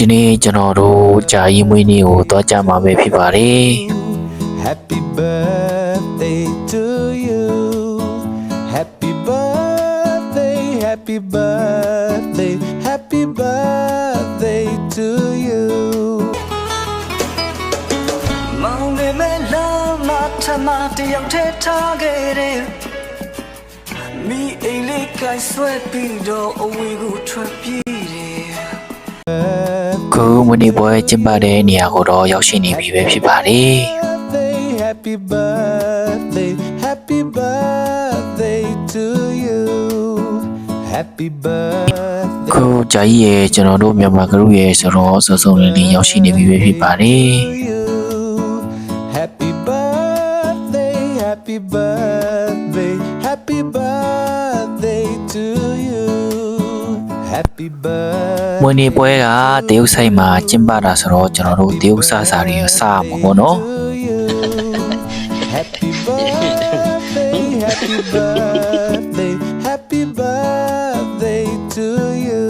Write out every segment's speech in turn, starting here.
ဒီနေ့ကျွန်တော်တို့ဂျာကြီးမွေးနေ့ကိုသွားကြမှာပဲဖြစ်ပါတယ် Happy birthday to you Happy birthday Happy birthday Happy birthday to you မောင်လေးမဲလာမထမတယောက်ထဲထားခဲ့တယ်မိအိမ်လေးကိုင်ဆွဲပြီးတော့အဝေးကိုထွက်ပြေးတယ် ခုမွေးနေ့ပွဲကျင်းပတဲ့နေရာကိုတော့ရောက်ရှိနေပြီပဲဖြစ်ပါတယ် Happy birthday Happy birthday to you Happy birthday ခုဂျာကြီးရဲ့ကျွန်တော်တို့မြန်မာကလူရဲ့ဆိုတော့စုံစုံလင်းလင်းရောက်ရှိနေပြီပဲဖြစ်ပါတယ် Happy birthday Happy birthday Happy birthday to you Happy birthday မွေးနေ့ပွဲကတရုတ်ဆိုင်မှာကျင်းပတာဆိုတော့ကျွန်တော်တို့တရုတ်စားစာတွေစားမှာပေါ့နော် Happy birthday Happy birthday Happy birthday to you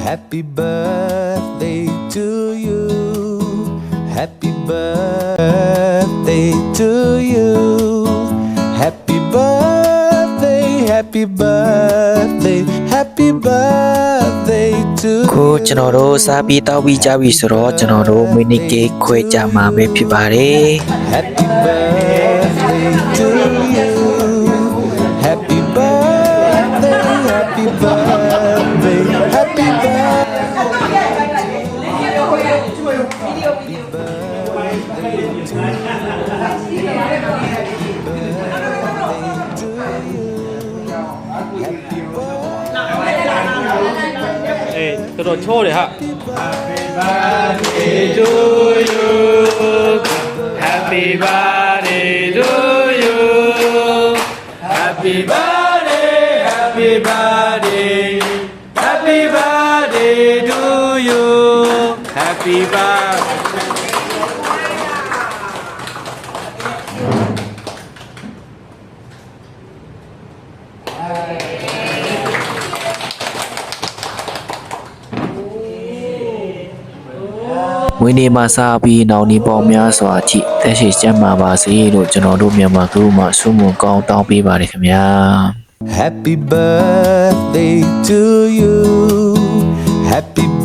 Happy birthday to you Happy birthday to you Happy birthday Happy birthday Happy birthday to ခုကျွန်တော်တို့စားပြီးတောက်ပြီးကြပြီဆိုတော့ကျွန်တော်တို့မွေးနေ့ကိတ်ခွဲကြမှာပဲဖြစ်ပါတယ် Happy birthday to you Happy birthday Happy birthday Happy birthday Ê, tôi đồ chô để hả? Happy birthday to you. Happy birthday, happy birthday. Happy birthday to you. Happy birthday. မွေးနေ့မှာစားပြီးနောက်နေ့ပေါင်းများစွာအထိသက်ရှိကျန်းမာပါစေလို့ကျွန်တော်တို့မြန်မာကလူမှဆုမွန်ကောင်းတောင်းပေးပါတယ်ခင်ဗျာ Happy birthday to you Happy birthday